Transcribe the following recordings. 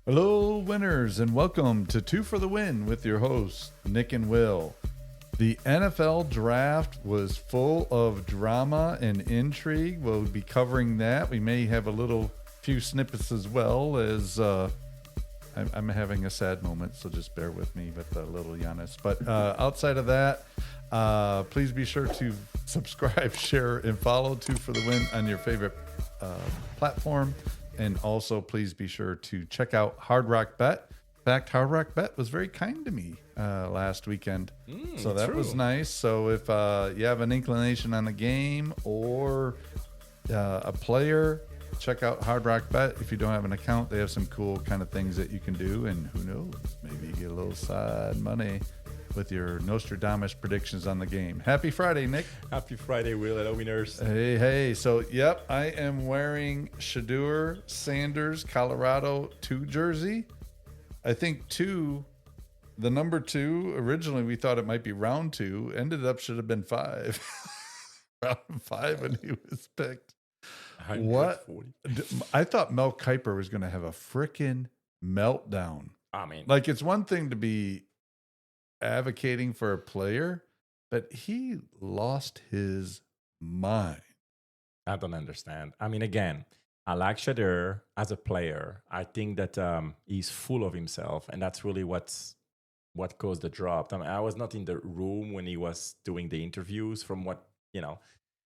Hello, winners, and welcome to Two for the Win with your hosts, Nick and Will. The NFL draft was full of drama and intrigue. We'll be covering that. We may have a few snippets as well as I'm having a sad moment, so just bear with me with a little Giannis. But outside of that, please be sure to subscribe, share, and follow Two for the Win on your favorite platform. And also, please be sure to check out Hard Rock Bet. In fact, Hard Rock Bet was very kind to me last weekend. So that was nice. So if you have an inclination on a game or a player, check out Hard Rock Bet. If you don't have an account, they have some cool kind of things that you can do. And who knows, maybe you get a little side money with your Nostradamus predictions on the game. Happy Friday, Nick. Happy Friday, Will. Hello, winners. Hey. So, yep, I am wearing Shedeur Sanders, Colorado 2 jersey. I think 2, the number 2, originally we thought it might be round 2, ended up should have been 5. Round 5 when he was picked. 140. What? I thought Mel Kiper was going to have a freaking meltdown. I mean, like, it's one thing to be advocating for a player, but he lost his mind. I don't understand. I mean, again, I like Shedeur as a player. I think that he's full of himself, and that's really what caused the drop. I mean, I was not in the room when he was doing the interviews. From what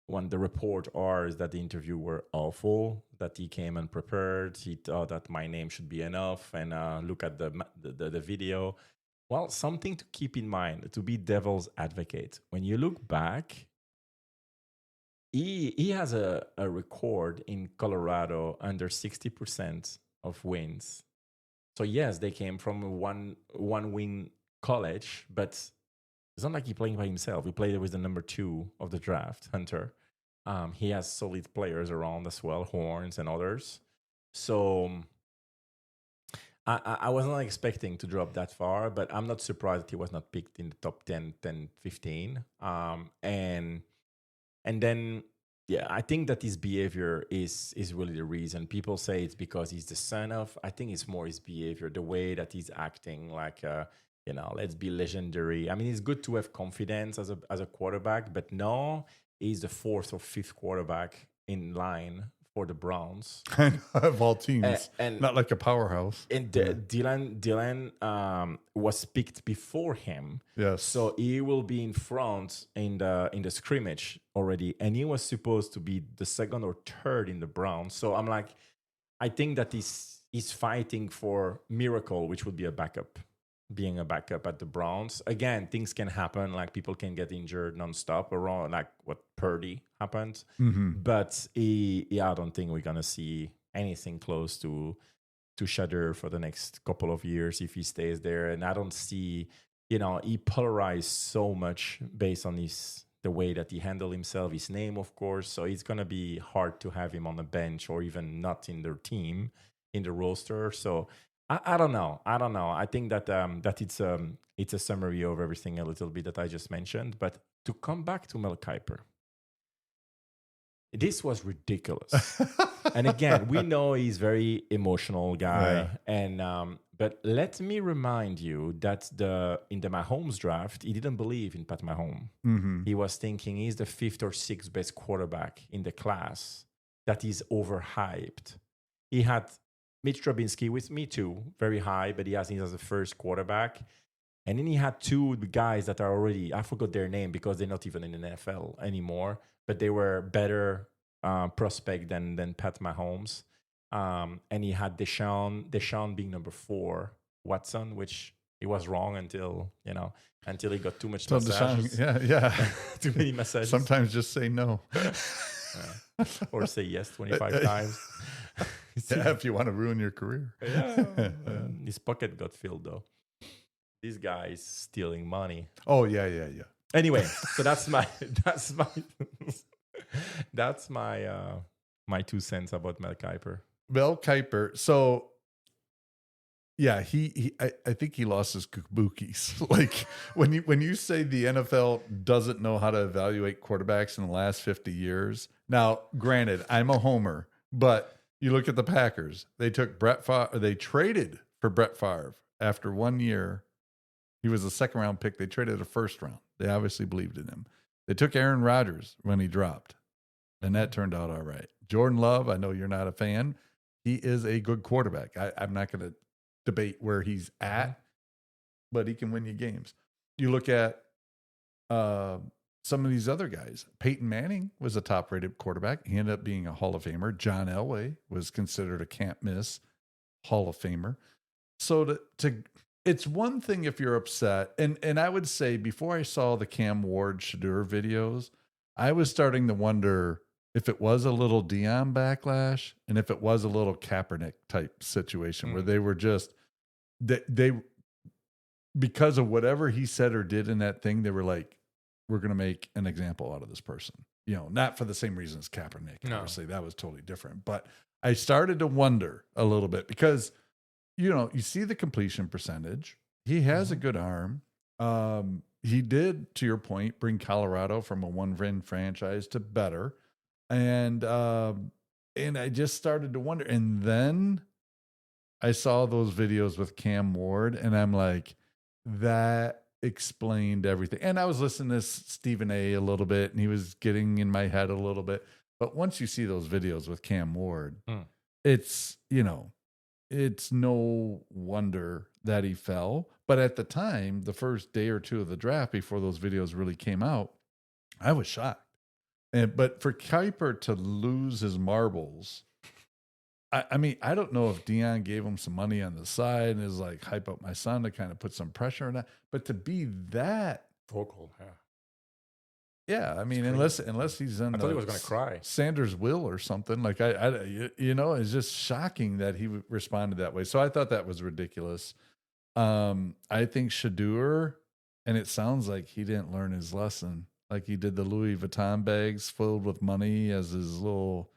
when the report are is that the interview were awful, that he came unprepared. He thought that my name should be enough, and look at the video. Well, something to keep in mind, to be devil's advocate. When you look back, he has a record in Colorado under 60% of wins. So yes, they came from a one-win college, but it's not like he playing by himself. He played with the number 2 of the draft, Hunter. He has solid players around as well, Horns and others. So I was not expecting to drop that far, but I'm not surprised he was not picked in the top 10, 15. And then, yeah, I think that his behavior is really the reason. People say it's because he's the son of. I think it's more his behavior, the way that he's acting, like, let's be legendary. I mean, it's good to have confidence as a quarterback, but no, he's the 4th or 5th quarterback in line for the Browns. Of all teams. And not like a powerhouse. And Dylan was picked before him. Yes. So he will be in front in the scrimmage already. And he was supposed to be the 2nd or 3rd in the Browns. So I'm like, I think that he's fighting for miracle, which would be a backup. Being a backup at the Browns. Again, things can happen, like people can get injured nonstop around, like what Purdy happened. Mm-hmm. But I don't think we're gonna see anything close to Shedeur for the next couple of years if he stays there. And I don't see, he polarized so much based on the way that he handled himself, his name, of course. So it's gonna be hard to have him on the bench or even not in their team, in the roster. So I don't know. I think that it's a summary of everything a little bit that I just mentioned. But to come back to Mel Kiper, this was ridiculous. And again, we know he's very emotional guy. Yeah. And but let me remind you that in the Mahomes draft, he didn't believe in Pat Mahomes. Mm-hmm. He was thinking he's the 5th or 6th best quarterback in the class. That is overhyped. He had Mitch Trubisky with me too, very high, but he has him as the 1st quarterback. And then he had 2 guys that are already, I forgot their name because they're not even in the NFL anymore, but they were better prospect than Pat Mahomes. And he had Deshaun being number 4, Watson, which he was wrong until he got too much massages. Yeah. Too many massages. Sometimes just say no. Or say yes 25 times. Yeah, if you want to ruin your career. Yeah. His pocket got filled though. This guy is stealing money. Oh yeah. Anyway, so that's my my 2 cents about Mel Kiper. Mel Kiper. So yeah, I think he lost his kabukis. Like when you say the NFL doesn't know how to evaluate quarterbacks in the last 50 years. Now, granted, I'm a homer, but You look at the Packers. They took Brett Favre. They traded for Brett Favre after 1 year. He was a second round pick. They traded a first round. They obviously believed in him. They took Aaron Rodgers when he dropped, and that turned out all right. Jordan Love, I know you're not a fan. He is a good quarterback. I'm not going to debate where he's at, but he can win you games. You look at some of these other guys. Peyton Manning was a top-rated quarterback. He ended up being a Hall of Famer. John Elway was considered a can't-miss Hall of Famer. So it's one thing if you're upset, and I would say before I saw the Cam Ward Shedeur videos, I was starting to wonder if it was a little Dion backlash and if it was a little Kaepernick type situation where they were just they because of whatever he said or did in that thing, they were like, we're going to make an example out of this person. Not for the same reason as Kaepernick. No. Obviously, that was totally different. But I started to wonder a little bit because, you see the completion percentage. He has a good arm. He did, to your point, bring Colorado from a one-win franchise to better. And I just started to wonder. And then I saw those videos with Cam Ward, and I'm like, that explained everything. And I was listening to Stephen A little bit, and he was getting in my head a little bit. But once you see those videos with Cam Ward, it's, it's no wonder that he fell. But at the time, the first day or two of the draft, before those videos really came out, I was shocked. But for Kuiper to lose his marbles, I mean, I don't know if Dion gave him some money on the side and is like, hype up my son to kind of put some pressure on that. But to be that vocal, yeah, I mean, unless he's in, I thought he was going to cry. Sanders will or something like it's just shocking that he responded that way. So I thought that was ridiculous. I think Shedeur, and it sounds like he didn't learn his lesson. Like he did the Louis Vuitton bags filled with money as his little.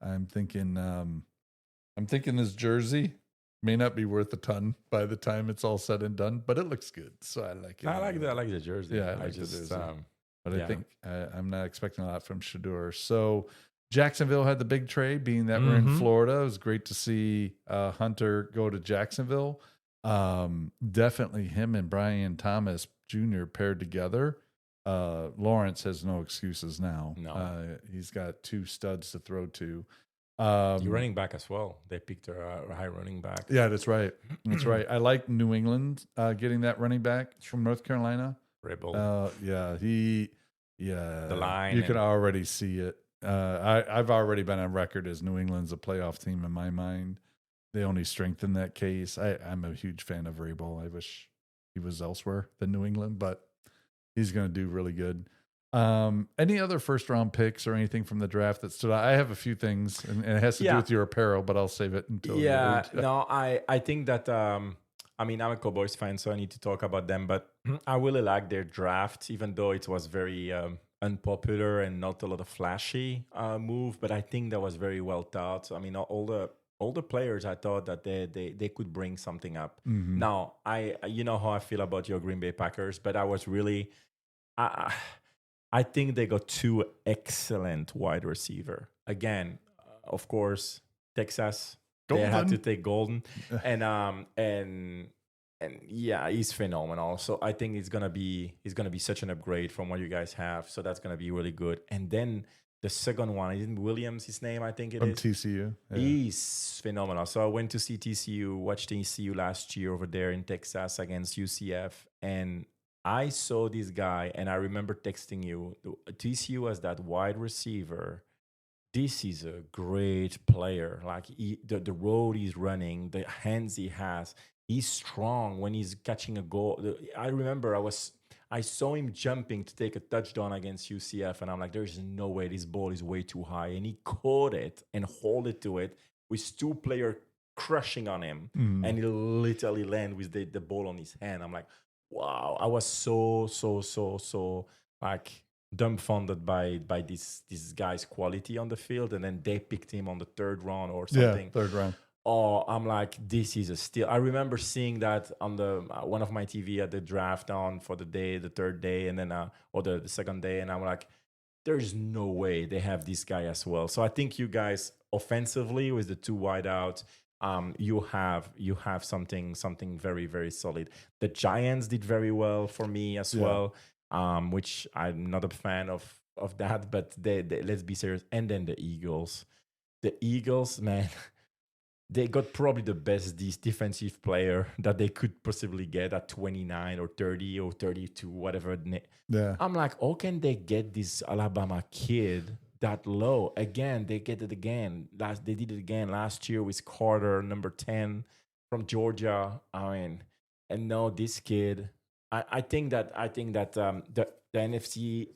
I'm thinking this jersey may not be worth a ton by the time it's all said and done, but it looks good, so I like it. I like the jersey. Yeah, I just but I think I'm not expecting a lot from Shedeur. So Jacksonville had the big trade, being that we're in Florida. It was great to see Hunter go to Jacksonville. Definitely him and Brian Thomas Jr. paired together. Lawrence has no excuses now. No. He's got two studs to throw to. You're running back as well. They picked a high running back. Yeah, that's right. That's right. I like New England getting that running back from North Carolina. Rebel. The line. You can already see it. I've already been on record as New England's a playoff team in my mind. They only strengthen that case. I'm a huge fan of Vrabel. I wish he was elsewhere than New England, but he's going to do really good. Any other first round picks or anything from the draft that stood out? I have a few things, and it has to do with your apparel, but I'll save it until. I think that I'm a Cowboys fan, so I need to talk about them. But I really like their draft, even though it was very unpopular and not a lot of flashy move. But I think that was very well thought. I mean, all the players, I thought that they could bring something up. Mm-hmm. Now, you know how I feel about your Green Bay Packers, but I was really. I think they got two excellent wide receiver. Again, of course, Texas. Golden. They had to take Golden, and he's phenomenal. So I think he's gonna be such an upgrade from what you guys have. So that's gonna be really good. And then the second one, isn't Williams his name? I think it is. From TCU. Yeah. He's phenomenal. So I went to see TCU, watched TCU last year over there in Texas against UCF, and I saw this guy, and I remember texting you. TCU as that wide receiver. This is a great player. Like the road he's running, the hands he has. He's strong when he's catching a goal. I remember I saw him jumping to take a touchdown against UCF, and I'm like, there's no way this ball is way too high. And he caught it and hold it to it with two players crushing on him, and he literally landed with the ball on his hand. I'm like, wow, I was so like dumbfounded by this guy's quality on the field, and then they picked him on the third round or something. Yeah, third round. Oh, I'm like, this is a steal. I remember seeing that on the one of my TV at the draft on for the third day, and then or the second day, and I'm like, there's no way they have this guy as well. So I think you guys offensively with the two wideouts, you have something very very solid. The Giants did very well for me as well, which I'm not a fan of that, but they let's be serious. And then the Eagles, man. They got probably the best defensive player that they could possibly get at 29 or 30 or 32, whatever. Yeah. I'm like, how can they get this Alabama kid that low? Again, they get it again. They did it again last year with Carter, number 10 from Georgia. I mean, and now this kid. I think that the NFC,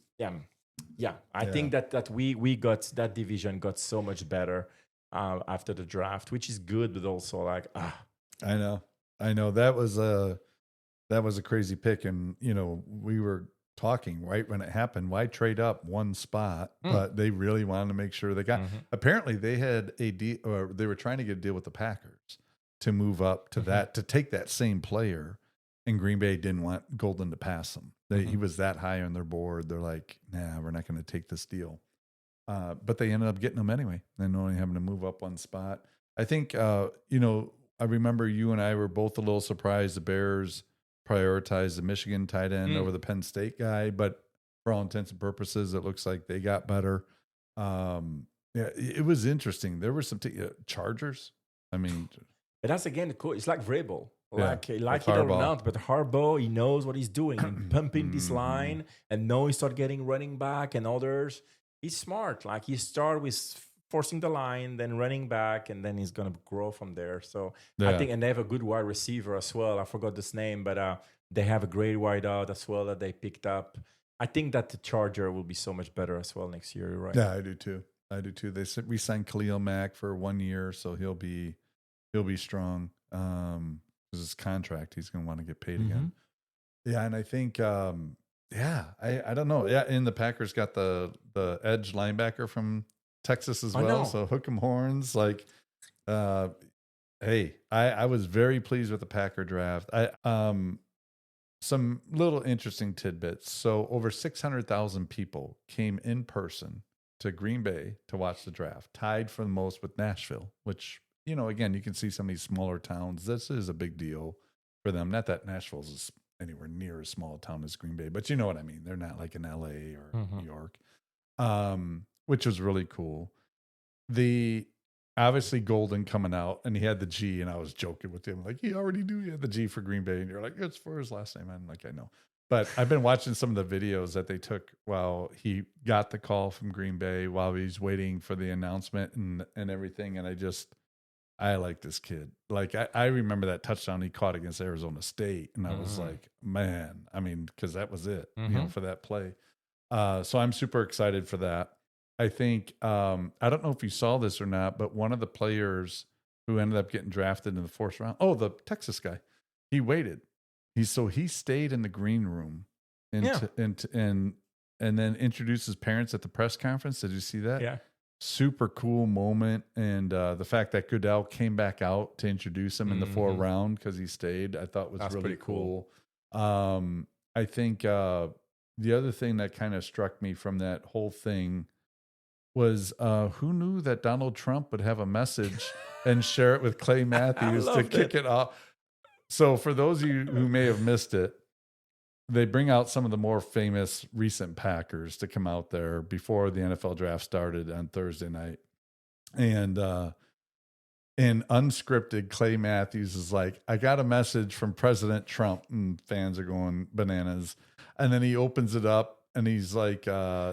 I think that we got that division got so much better after the draft, which is good, but also like I know that was a crazy pick, and we were talking right when it happened. Why trade up one spot? But they really wanted to make sure they got. Apparently, they had a deal, or they were trying to get a deal with the Packers to move up to that to take that same player, and Green Bay didn't want Golden to pass him. He was that high on their board. They're like, nah, we're not going to take this deal. But they ended up getting them anyway, and only having to move up one spot. I think, I remember you and I were both a little surprised the Bears prioritized the Michigan tight end over the Penn State guy, but for all intents and purposes, it looks like they got better. It was interesting. There were some Chargers. I mean, but that's again cool. It's like Vrabel. Like it or Harbaugh. not, but Harbaugh, he knows what he's doing. And pumping this line, and now he start getting running back and others. He's smart. Like he start with forcing the line, then running back, and then he's gonna grow from there. So I think, and they have a good wide receiver as well. I forgot this name, but they have a great wide out as well that they picked up. I think that the Charger will be so much better as well next year, right? Yeah, I do too. They said we signed Khalil Mack for 1 year, so he'll be strong. Because his contract, he's going to want to get paid again. Yeah, and I think, I don't know. Yeah, and the Packers got the edge linebacker from Texas as well. So hook 'em horns. Like, hey, I was very pleased with the Packer draft. Some little interesting tidbits. So over 600,000 people came in person to Green Bay to watch the draft, tied for the most with Nashville, which, again, you can see some of these smaller towns. This is a big deal for them. Not that Nashville is anywhere near as small a town as Green Bay, but you know what I mean. They're not like in LA or New York, which was really cool. The obviously Golden coming out, and he had the G, and I was joking with him like, he already knew he had the G for Green Bay, and you're like, it's for his last name. I'm like, I know. But I've been watching some of the videos that they took while he got the call from Green Bay, while he's waiting for the announcement and everything. And I like this kid. Like, I remember that touchdown he caught against Arizona State. And I was like, man, I mean, because that was it, for that play. So I'm super excited for that. I think, I don't know if you saw this or not, but one of the players who ended up getting drafted in the 4th round, the Texas guy, he waited. He stayed in the green room and then introduced his parents at the press conference. Did you see that? Yeah. Super cool moment. And the fact that Goodell came back out to introduce him in the 4th round because he stayed, I thought was really cool. I think the other thing that kind of struck me from that whole thing was who knew that Donald Trump would have a message and share it with Clay Matthews to kick it off. So for those of you who may have missed it, they bring out some of the more famous recent Packers to come out there before the NFL draft started on Thursday night. And in unscripted, Clay Matthews is like, I got a message from President Trump, and fans are going bananas. And then he opens it up and he's like,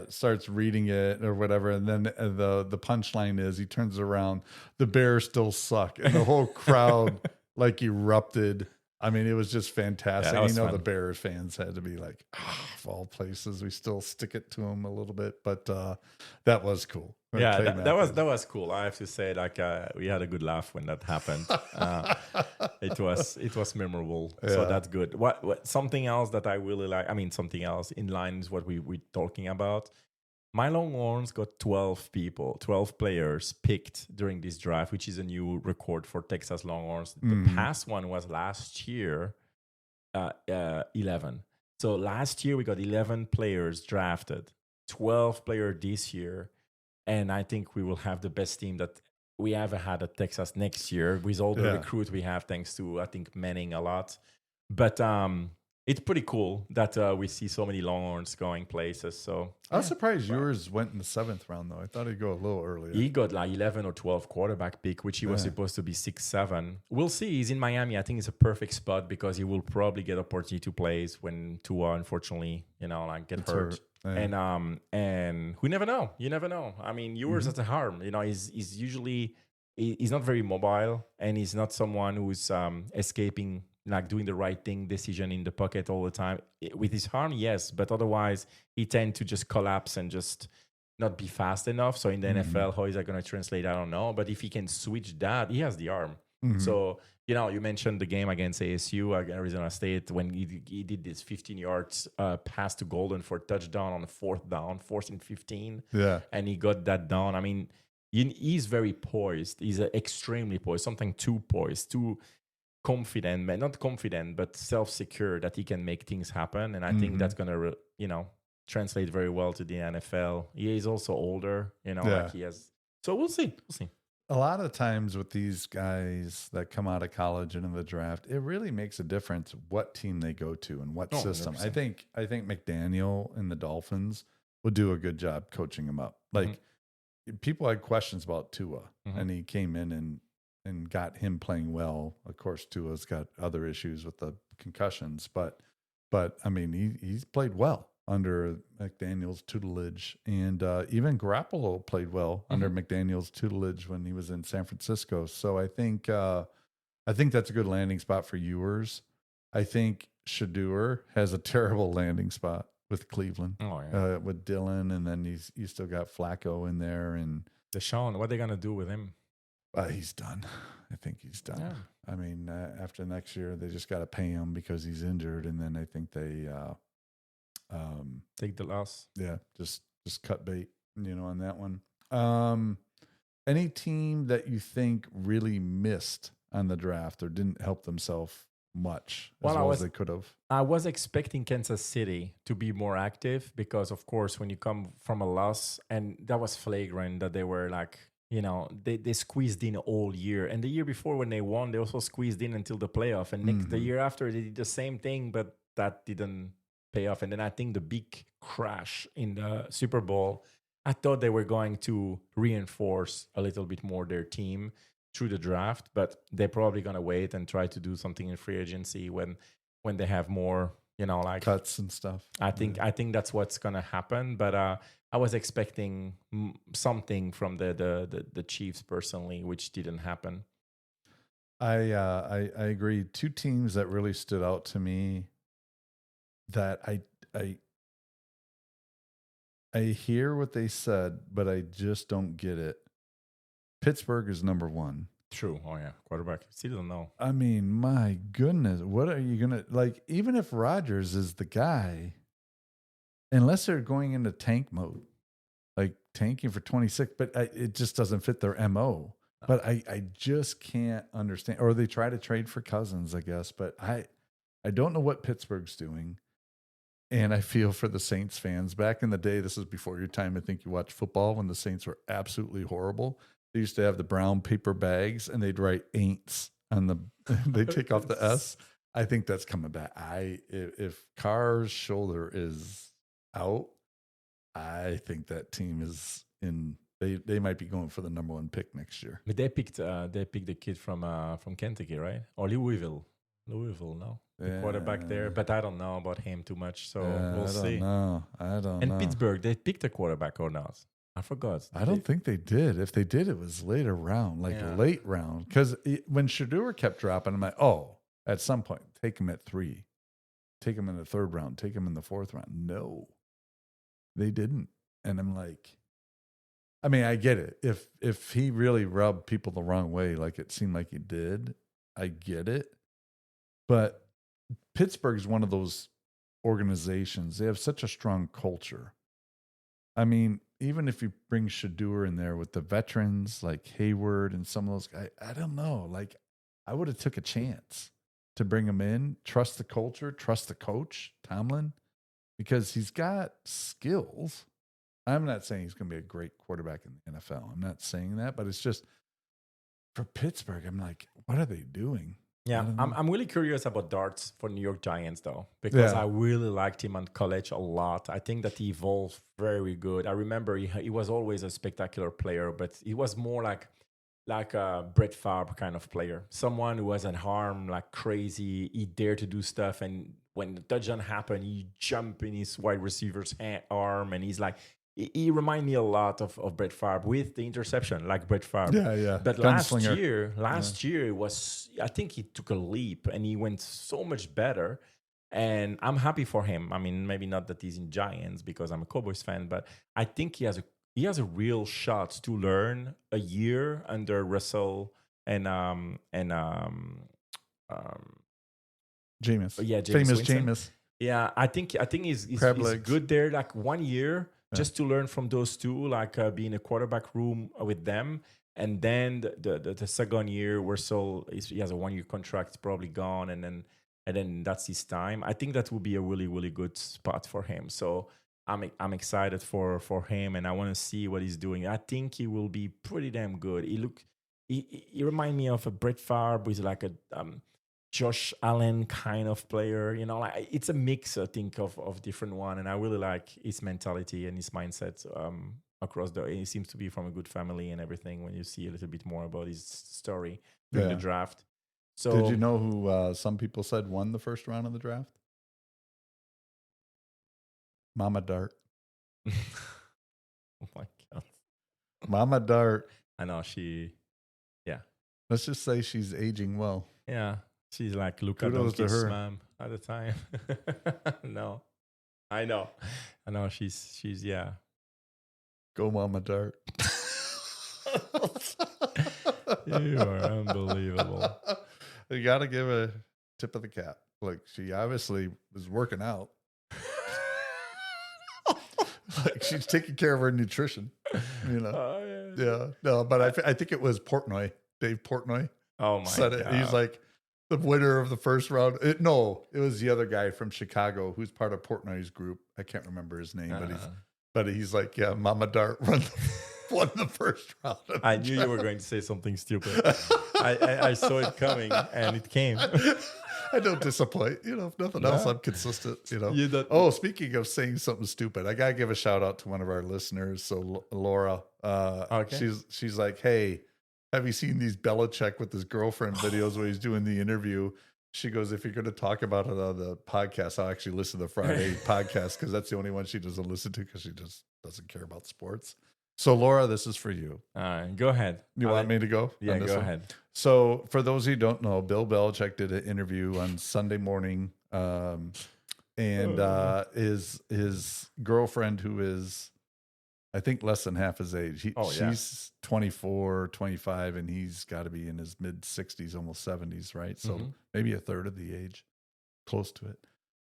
starts reading it or whatever. And then the punchline is he turns around, the Bears still suck. And the whole crowd like erupted. I mean, it was just fantastic. Fun. The Bears fans had to be like, of all places, we still stick it to them a little bit, but that was cool. Yeah, that was cool. I have to say, like, we had a good laugh when that happened. It was memorable. Yeah. So that's good. What something else that I really like? I mean, something else in line is what we're talking about. My Longhorns got 12 players picked during this draft, which is a new record for Texas Longhorns. The past one was last year, 11. So last year we got 11 players drafted. 12 player this year, and I think we will have the best team that we ever had at Texas next year with all the recruit we have, thanks to I think Manning a lot. But it's pretty cool that we see so many Longhorns going places. So I was surprised yours went in the 7th round, though. I thought he'd go a little earlier. He got like 11 or 12 quarterback pick, which he was supposed to be 6-7. We'll see. He's in Miami. I think it's a perfect spot because he will probably get opportunity to play when Tua, unfortunately, get hurt. Yeah. And we never know. You never know. I mean, yours at a harm. He's usually he's not very mobile, and he's not someone who's escaping, like doing the right decision in the pocket all the time. With his arm, yes, but otherwise he tends to just collapse and just not be fast enough. So in the NFL, how is that going to translate? I don't know. But if he can switch that, he has the arm. So, you mentioned the game against ASU, Arizona State, when he did this 15 yards pass to Golden for a touchdown on the 4th down, 4th and 15. Yeah. And he got that down. I mean, he's very poised. He's extremely poised, something too poised, too confident, not confident, but self-secure that he can make things happen. And I think that's going to, translate very well to the NFL. He is also older, like he has. So we'll see. A lot of times with these guys that come out of college and in the draft, it really makes a difference what team they go to and what system. 100%. I think McDaniel and the Dolphins would do a good job coaching him up. Like people had questions about Tua, and he came in and got him playing well. Of course, Tua's got other issues with the concussions, but I mean, he's played well under McDaniel's tutelage, and even Garoppolo played well under McDaniel's tutelage when he was in San Francisco. So I think that's a good landing spot for Ewers. I think Shedeur has a terrible landing spot with Cleveland, with Dillon, and then you still got Flacco in there, and Deshaun. What are they gonna do with him? He's done. I think he's done. Yeah. I mean, after next year, they just got to pay him because he's injured, and then I think they take the loss. Yeah, just cut bait, on that one. Any team that you think really missed on the draft or didn't help themselves much as they could have? I was expecting Kansas City to be more active because, of course, when you come from a loss, and that was flagrant that they were like, they squeezed in all year. And the year before when they won, they also squeezed in until the playoff. And the year after, they did the same thing, but that didn't pay off. And then I think the big crash in the Super Bowl, I thought they were going to reinforce a little bit more their team through the draft, but they're probably going to wait and try to do something in free agency when they have more, like cuts and stuff. I think that's what's going to happen. But I was expecting something from the Chiefs personally, which didn't happen. I agree. Two teams that really stood out to me that I hear what they said, but I just don't get it. Pittsburgh is number one. True. Oh yeah, quarterback. Still don't know. I mean, my goodness, what are you gonna like? Even if Rodgers is the guy, unless they're going into tank mode, like tanking for 26, but it just doesn't fit their MO. But I just can't understand. Or they try to trade for Cousins, I guess. But I don't know what Pittsburgh's doing. And I feel for the Saints fans. Back in the day, this is before your time, I think you watched football, when the Saints were absolutely horrible. They used to have the brown paper bags, and they'd write "ain'ts" on the. They take off the S. I think that's coming back. If Carr's shoulder is out, I think that team is in. They might be going for the number one pick next year. But they picked the kid from Kentucky, right? Or Louisville, no, the quarterback there. But I don't know about him too much, so we'll see. I don't know. And Pittsburgh, they picked a quarterback or not? I forgot. I don't think they did. If they did, it was later round, late round. Because when Shedeur kept dropping, I'm like, at some point, take him at 3. Take him in the 3rd round. Take him in the 4th round. No, they didn't. And I'm like, I mean, I get it. If he really rubbed people the wrong way, like it seemed like he did, I get it. But Pittsburgh is one of those organizations. They have such a strong culture. I mean, even if you bring Shedeur in there with the veterans like Hayward and some of those guys, I don't know. Like, I would have took a chance to bring him in, trust the culture, trust the coach, Tomlin, because he's got skills. I'm not saying he's going to be a great quarterback in the NFL. I'm not saying that, but it's just for Pittsburgh. I'm like, what are they doing? Yeah, I'm really curious about darts for New York Giants though, because Yeah. I really liked him in college a lot. I think that he evolved very good. I remember he was always a spectacular player, but he was more like a Brett Favre kind of player, someone who was an arm like crazy. He dared to do stuff, and when the touchdown happened, he jumped in his wide receiver's arm, and he's like, he reminded me a lot of Brett Favre with the interception, like Brett Favre. Yeah, yeah. But Gunslinger. last year it was, I think he took a leap and he went so much better. And I'm happy for him. I mean, maybe not that he's in Giants because I'm a Cowboys fan, but I think he has a real shot to learn a year under Russell and Jameis. yeah, Jameis Famous Winston. Jameis. Yeah, I think he's Legs. good there. Like 1 year just to learn from those two, like being a quarterback room with them. And then the second year, he has a 1 year contract, it's probably gone, and then that's his time. I think that will be a really, really good spot for him. So I'm excited for him, and I want to see what he's doing. I think he will be pretty damn good. He remind me of a Brett Favre, who's like a Josh Allen kind of player, like it's a mix, I think, of different one. And I really like his mentality and his mindset across he seems to be from a good family and everything when you see a little bit more about his story during the draft. So did you know who some people said won the first round of the draft? Mama Dart. Oh my God. Mama Dart. I know Let's just say she's aging well. Yeah. She's like, look at Kudos to kiss, her. ma'am, at the time. No, I know. She's yeah. Go Mama Dart. You are unbelievable. You got to give a tip of the cap. Like, she obviously was working out. Like, she's taking care of her nutrition, Yeah. No, but I think it was Portnoy, Dave Portnoy. Oh my said God. it. He's like, the winner of the first round. It was the other guy from Chicago who's part of Portnoy's group. I can't remember his name, but he's like, yeah, Mama Dart won the first round. I knew you were going to say something stupid. I saw it coming, and it came. I don't disappoint. If nothing else, I'm consistent. Speaking of saying something stupid, I gotta give a shout out to one of our listeners. So Laura, okay. she's like, hey, have you seen these Belichick with his girlfriend videos where he's doing the interview? She goes, if you're going to talk about it on the podcast, I'll actually listen to the Friday podcast because that's the only one she doesn't listen to because she just doesn't care about sports. So, Laura, this is for you. Go ahead. You want me to go? Yeah, go ahead. So, for those who don't know, Bill Belichick did an interview on Sunday morning, and his girlfriend, who is, I think, less than half his age. She's 24, 25, and he's got to be in his mid-60s, almost 70s, right? So maybe a third of the age, close to it.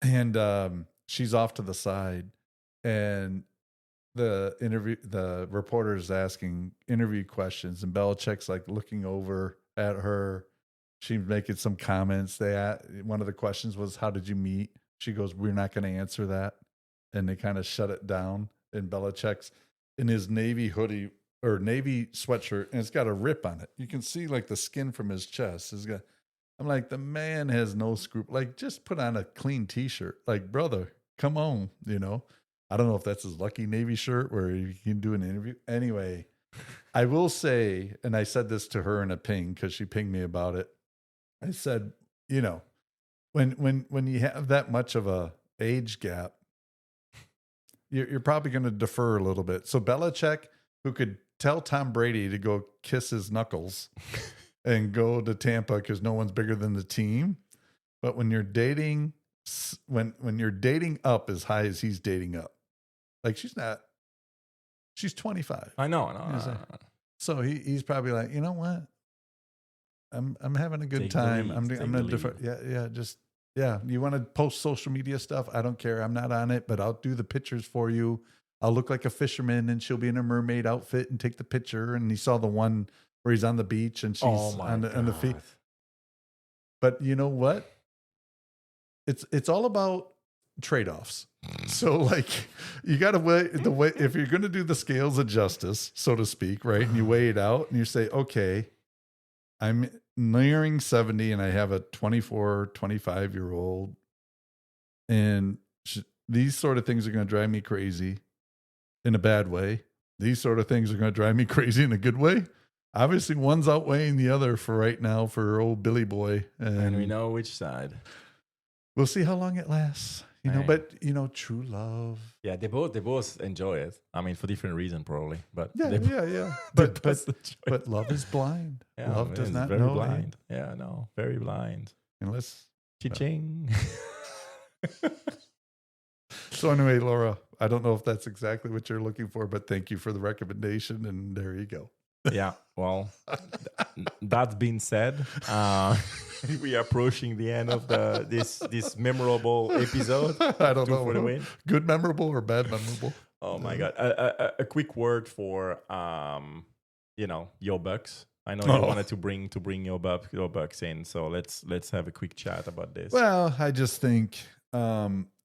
And she's off to the side, and the reporter's asking interview questions, and Belichick's like looking over at her. She's making some comments. One of the questions was, how did you meet? She goes, we're not going to answer that. And they kind of shut it down. And Belichick's in his navy hoodie or navy sweatshirt, and it's got a rip on it. You can see like the skin from his chest. I'm like, the man has no scruple. Like, just put on a clean t-shirt. Like, brother, come on, I don't know if that's his lucky navy shirt where he can do an interview. Anyway, I will say, and I said this to her in a ping because she pinged me about it. I said, when you have that much of a age gap, you're probably going to defer a little bit. So Belichick, who could tell Tom Brady to go kiss his knuckles and go to Tampa because no one's bigger than the team. But when you're dating, when you're dating up as high as he's dating up, like she's 25. I know. So he's probably like, you know what? I'm having a good time. I'm going to defer. Yeah. You want to post social media stuff? I don't care. I'm not on it, but I'll do the pictures for you. I'll look like a fisherman and she'll be in a mermaid outfit and take the picture. And he saw the one where he's on the beach and she's on the feet. But you know what? It's all about trade-offs. So like you got to weigh the way, if you're going to do the scales of justice, so to speak, right? And you weigh it out and you say, okay, I'm nearing 70 and I have a 24, 25-year-old and these sort of things are going to drive me crazy in a bad way. These sort of things are going to drive me crazy in a good way. Obviously, one's outweighing the other for right now for old Billy Boy. And we know which side. We'll see how long it lasts. You know, but true love. Yeah, they both enjoy it. I mean, for different reasons probably, but yeah. But love is blind. Yeah, love does not very know. Blind. Yeah, no, very blind. Unless Cha-ching. So anyway, Laura, I don't know if that's exactly what you're looking for, but thank you for the recommendation, and there you go. Yeah, well, that being said, we are approaching the end of this memorable episode. I don't know. For the win. Good memorable or bad memorable? Oh my God! A quick word for your Bucks. I know you wanted to bring your Bucks in, so let's have a quick chat about this. Well, I just think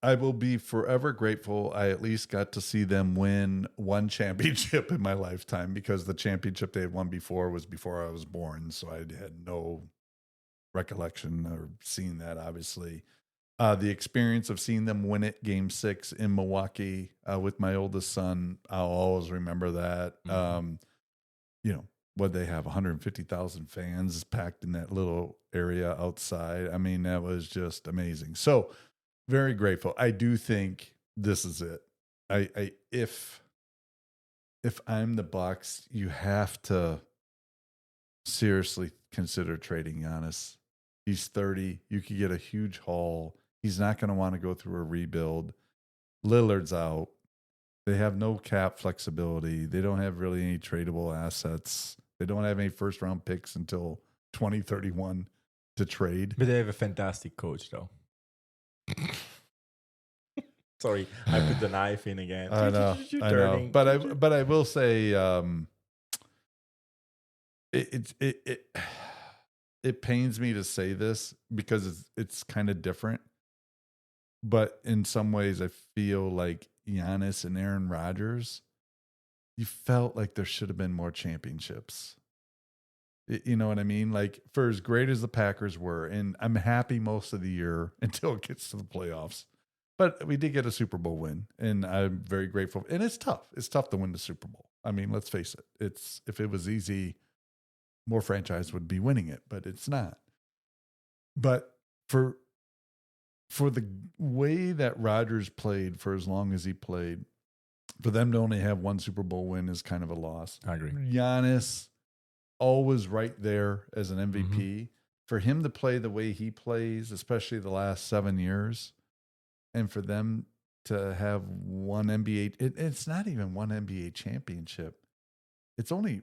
I will be forever grateful I at least got to see them win one championship in my lifetime, because the championship they had won before was before I was born. So I had no recollection or seeing that, obviously. The experience of seeing them win it Game 6 in Milwaukee with my oldest son, I'll always remember that. Mm-hmm. What they have, 150,000 fans packed in that little area outside. I mean, that was just amazing. So very grateful. I do think this is it. If I'm the Bucks, you have to seriously consider trading Giannis. He's 30. You could get a huge haul. He's not going to want to go through a rebuild. Lillard's out. They have no cap flexibility. They don't have really any tradable assets. They don't have any first-round picks until 2031 to trade. But they have a fantastic coach, though. Sorry, I put the knife in again. I know. But I will say, it pains me to say this because it's kind of different. But in some ways, I feel like Giannis and Aaron Rodgers, you felt like there should have been more championships. You know what I mean? Like, for as great as the Packers were, and I'm happy most of the year until it gets to the playoffs. But we did get a Super Bowl win, and I'm very grateful. And it's tough. It's tough to win the Super Bowl. I mean, let's face it. If it was easy, more franchise would be winning it, but it's not. But for the way that Rodgers played for as long as he played, for them to only have one Super Bowl win is kind of a loss. I agree. Giannis, always right there as an MVP. Mm-hmm. For him to play the way he plays, especially the last 7 years, and for them to have one NBA, it's not even one NBA championship. It's only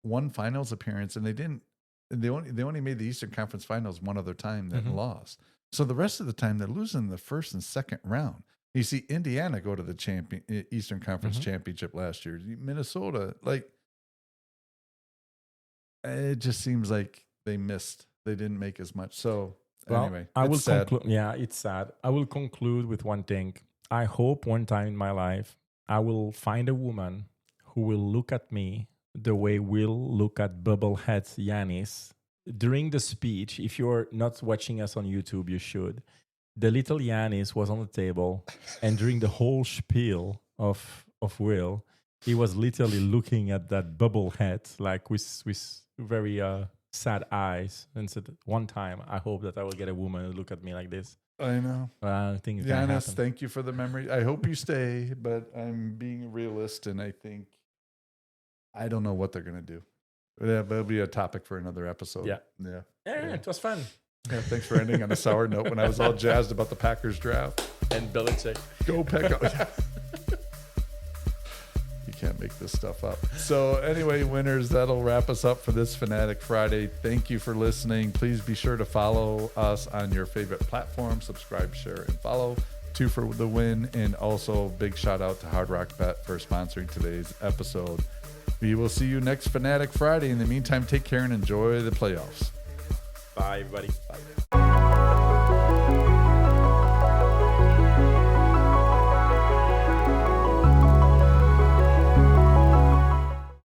one finals appearance, and they only made the Eastern Conference Finals one other time that lost. So the rest of the time they're losing the first and second round. You see Indiana go to the Eastern Conference Championship last year. Minnesota, like, it just seems like they missed. They didn't make as much. So anyway, I will sad. conclude. Yeah, it's sad. I will conclude with one thing. I hope one time in my life I will find a woman who will look at me the way we'll look at bubblehead Giannis during the speech. If you're not watching us on YouTube, you should. The little Giannis was on the table, and during the whole spiel of Will, he was literally looking at that bubblehead like with very sad eyes, and said, "One time, I hope that I will get a woman who look at me like this." I know. I think it's gonna Giannis, happen. thank you for the memory. I hope you stay, but I'm being a realist, and I don't know what they're gonna do. Yeah, that'll be a topic for another episode. Yeah. It was fun. Yeah, thanks for ending on a sour note when I was all jazzed about the Packers draft. And Belichick. Go Packers. You can't make this stuff up. So anyway, winners, that'll wrap us up for this Fanatic Friday. Thank you for listening. Please be sure to follow us on your favorite platform. Subscribe, share, and follow. 2 for the win. And also big shout out to Hard Rock Bet for sponsoring today's episode. We will see you next Fanatic Friday. In the meantime, take care and enjoy the playoffs. Bye, everybody. Bye.